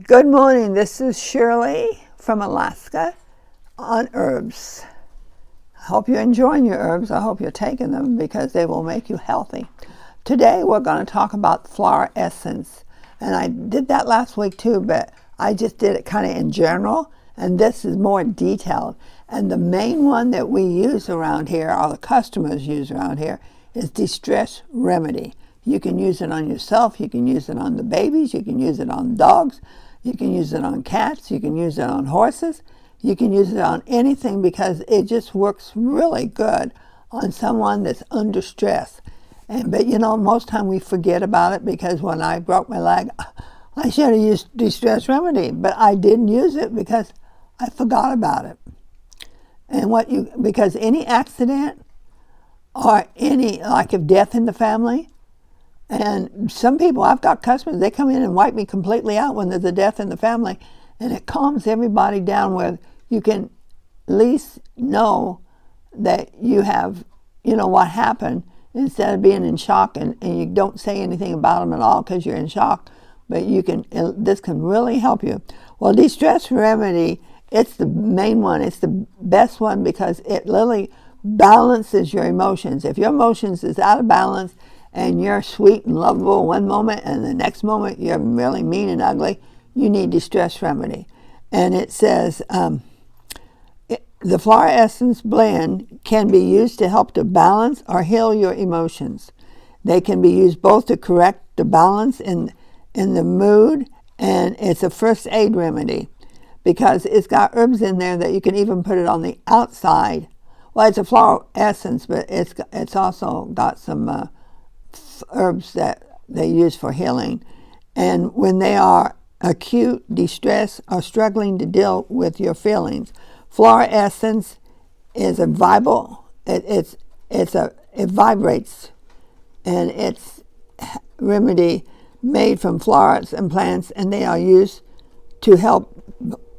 Good morning, this is Shirley from Alaska on herbs. I hope you're enjoying your herbs. I hope you're taking them because they will make you healthy. Today we're going to talk about flower essence. And I did that last week too, but I just did it kind of in general. And this is more detailed. And the main one that we use around here, or the customers use around here, is Distress Remedy. You can use it on yourself. You can use it on the babies. You can use it on dogs. You can use it on cats, you can use it on horses, you can use it on anything because it just works really good on someone that's under stress. But most time we forget about it because when I broke my leg, I should have used Distress Remedy, but I didn't use it because I forgot about it. And because any accident or any, like if death in the family, and some people, I've got customers, they come in and wipe me completely out when there's a death in the family, and it calms everybody down where you can at least know that you have, what happened instead of being in shock and you don't say anything about them at all because you're in shock. But this can really help you. Well, Distress Remedy, it's the main one. It's the best one because it literally balances your emotions. If your emotions is out of balance, and you're sweet and lovable one moment, and the next moment you're really mean and ugly, you need Distress Remedy. And it says, the flower essence blend can be used to help to balance or heal your emotions. They can be used both to correct the balance in the mood, and it's a first aid remedy because it's got herbs in there that you can even put it on the outside. Well, it's a flower essence, but it's also got some herbs that they use for healing. And when they are acute distress or struggling to deal with your feelings, flower essence is a viable. It vibrates, and it's remedy made from flowers and plants, and they are used to help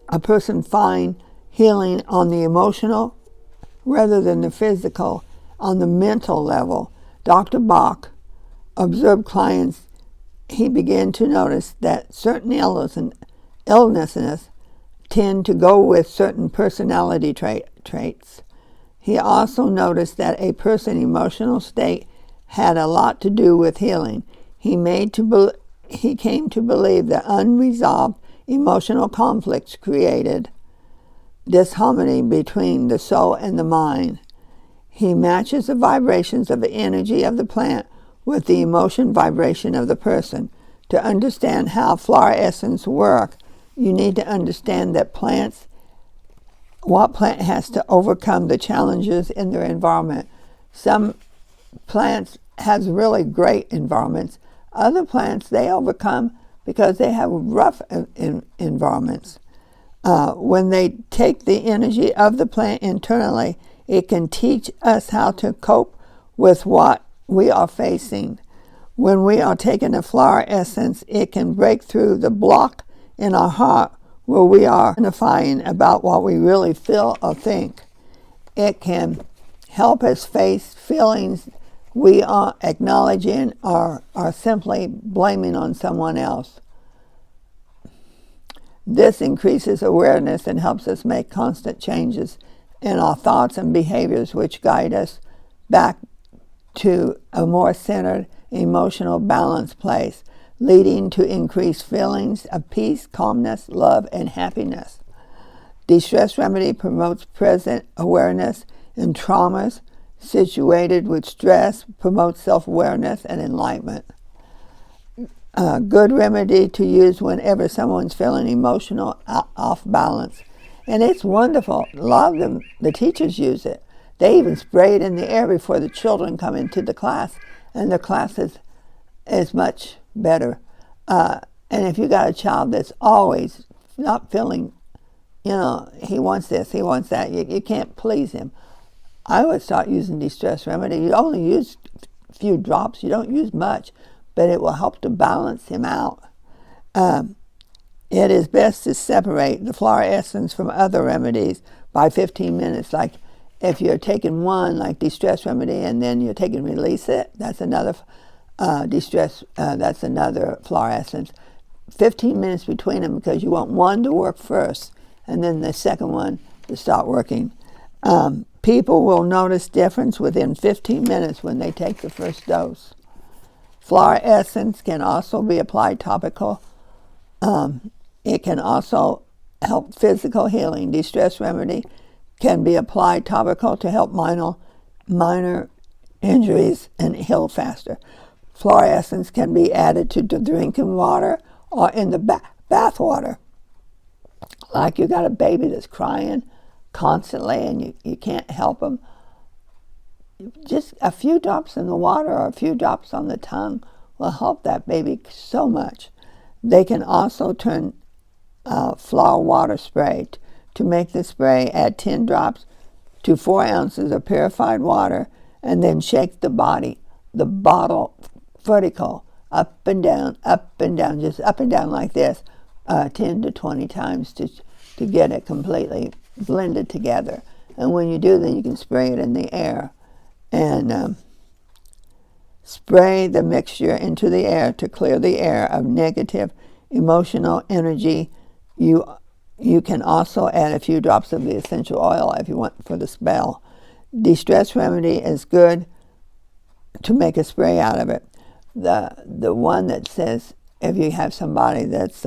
a person find healing on the emotional rather than the physical, on the mental level. Dr. Bach observed clients, he began to notice that certain illnesses tend to go with certain personality traits. He also noticed that a person's emotional state had a lot to do with healing. He came to believe that unresolved emotional conflicts created disharmony between the soul and the mind. He matches the vibrations of the energy of the plant with the emotion vibration of the person. To understand how flower essence work, you need to understand that what plant has to overcome the challenges in their environment. Some plants has really great environments. Other plants they overcome because they have rough environments. When they take the energy of the plant internally, it can teach us how to cope with what we are facing. When we are taking a flower essence, it can break through the block in our heart where we are identifying about what we really feel or think. It can help us face feelings we are acknowledging or are simply blaming on someone else. This increases awareness and helps us make constant changes in our thoughts and behaviors, which guide us back to a more centered, emotional, balanced place, leading to increased feelings of peace, calmness, love, and happiness. Distress Remedy promotes present awareness in traumas situated with stress, promotes self-awareness and enlightenment. A good remedy to use whenever someone's feeling emotional off balance. And it's wonderful. A lot of them, the teachers use it. They even spray it in the air before the children come into the class, and the class is much better. And if you got a child that's always not feeling, he wants this, he wants that, you can't please him. I would start using Distress Remedy. You only use a few drops, you don't use much, but it will help to balance him out. It is best to separate the flower essence from other remedies by 15 minutes, like if you're taking one, like Distress Remedy, and then you're taking Release It, that's another that's another flower essence. 15 minutes between them because you want one to work first and then the second one to start working. People will notice difference within 15 minutes when they take the first dose. Flower essence can also be applied topical. It can also help physical healing. De-stress remedy can be applied topical to help minor injuries and heal faster. Flower essence can be added to drinking water or in the bath water. Like you got a baby that's crying constantly and you can't help them. Just a few drops in the water or a few drops on the tongue will help that baby so much. They can also turn flower water spray. To make the spray, add 10 drops to 4 ounces of purified water and then shake the bottle vertical, up and down, just up and down like this, 10 to 20 times to get it completely blended together. And when you do, then you can spray it in the air and spray the mixture into the air to clear the air of negative emotional energy. You can also add a few drops of the essential oil if you want for the spell. De-stress remedy is good to make a spray out of it. The one that says if you have somebody that's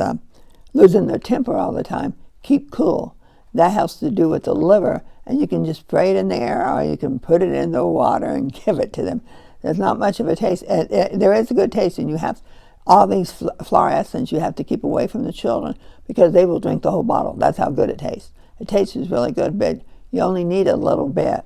losing their temper all the time, keep cool. That has to do with the liver, and you can just spray it in the air or you can put it in the water and give it to them. There's not much of a taste. There is a good taste, and you have all these flower essence you have to keep away from the children because they will drink the whole bottle. That's how good it tastes. It tastes really good, but you only need a little bit.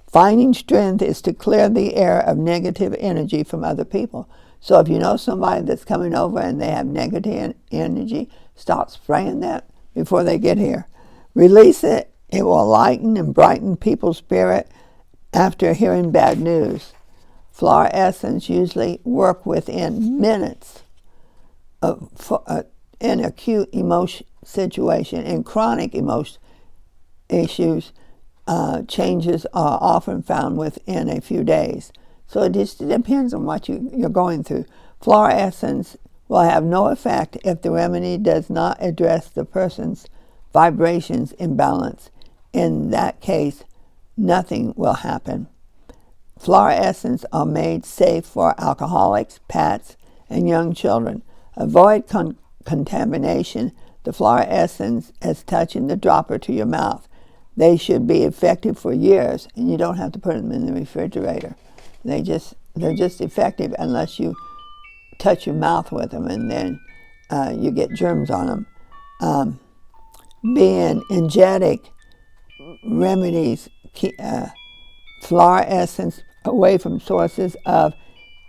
Finding strength is to clear the air of negative energy from other people. So if you know somebody that's coming over and they have negative energy, start spraying that before they get here. Release it. It will lighten and brighten people's spirit after hearing bad news. Flower essence usually work within minutes in acute emotion situation. In chronic emotion issues, changes are often found within a few days. So it just depends on what you're going through. Flower essence will have no effect if the remedy does not address the person's vibrations imbalance. In that case, nothing will happen. Flower essence are made safe for alcoholics, pets, and young children. Avoid contamination. The flower essence as touching the dropper to your mouth. They should be effective for years, and you don't have to put them in the refrigerator. They're just effective unless you touch your mouth with them, and then you get germs on them. Being energetic remedies flower essence away from sources of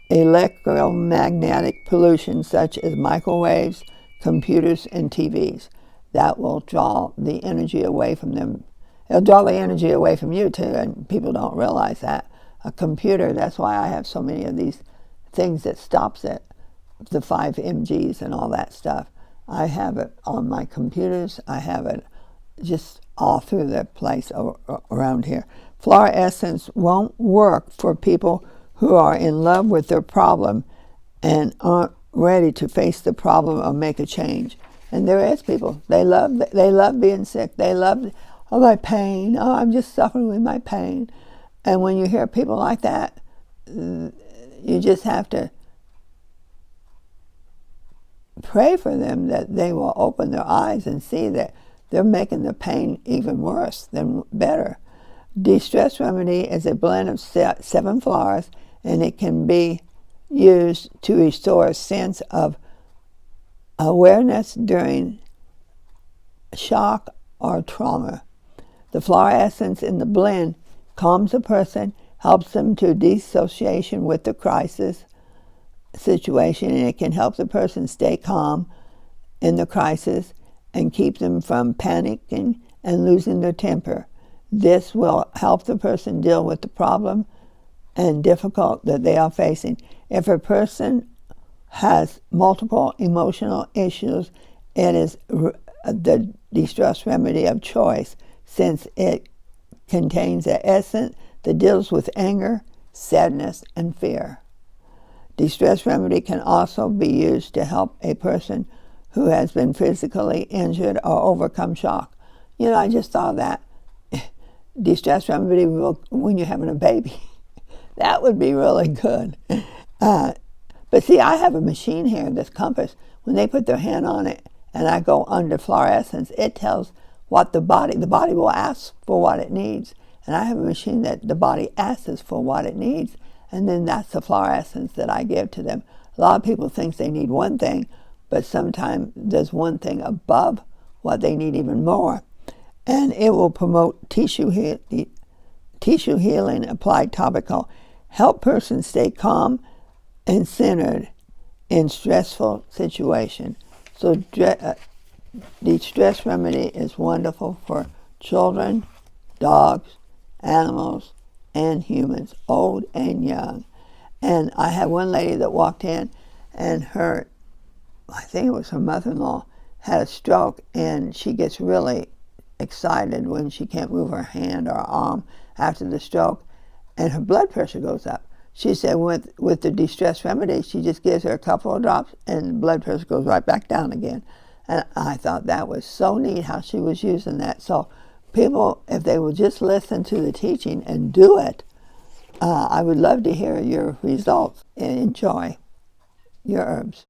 electromagnetic pollution such as microwaves, computers, and TVs. That will draw the energy away from them. It'll draw the energy away from you too, and people don't realize that. A computer, that's why I have so many of these things that stops it, the 5 mgs and all that stuff. I have it on my computers. I have it just all through the place around here. Flower essence won't work for people who are in love with their problem and aren't ready to face the problem or make a change. And there is people, they love being sick. They love, oh, my pain. Oh, I'm just suffering with my pain. And when you hear people like that, you just have to pray for them that they will open their eyes and see that they're making the pain even worse than better. De-stress remedy is a blend of 7 flowers, and it can be used to restore a sense of awareness during shock or trauma. The flower essence in the blend calms a person, helps them to dissociation with the crisis situation, and it can help the person stay calm in the crisis and keep them from panicking and losing their temper. This will help the person deal with the problem and difficult that they are facing. If a person has multiple emotional issues, it is the de-stress remedy of choice, since it contains an essence that deals with anger, sadness, and fear. De-stress remedy can also be used to help a person who has been physically injured or overcome shock. You know, I just thought that de-stress remedy when you're having a baby. That would be really good. But see, I have a machine here, this compass. When they put their hand on it and I go under fluorescence, it tells what the body will ask for what it needs. And I have a machine that the body asks for what it needs. And then that's the fluorescence that I give to them. A lot of people think they need one thing, but sometimes there's one thing above what they need even more. And it will promote tissue healing applied topical. Help persons stay calm and centered in stressful situation. So the stress remedy is wonderful for children, dogs, animals, and humans, old and young. And I had one lady that walked in, and I think it was her mother-in-law, had a stroke, and she gets really excited when she can't move her hand or arm after the stroke, and her blood pressure goes up. She said with the de-stress remedy, she just gives her a couple of drops and the blood pressure goes right back down again. And I thought that was so neat how she was using that. So people, if they will just listen to the teaching and do it, I would love to hear your results and enjoy your herbs.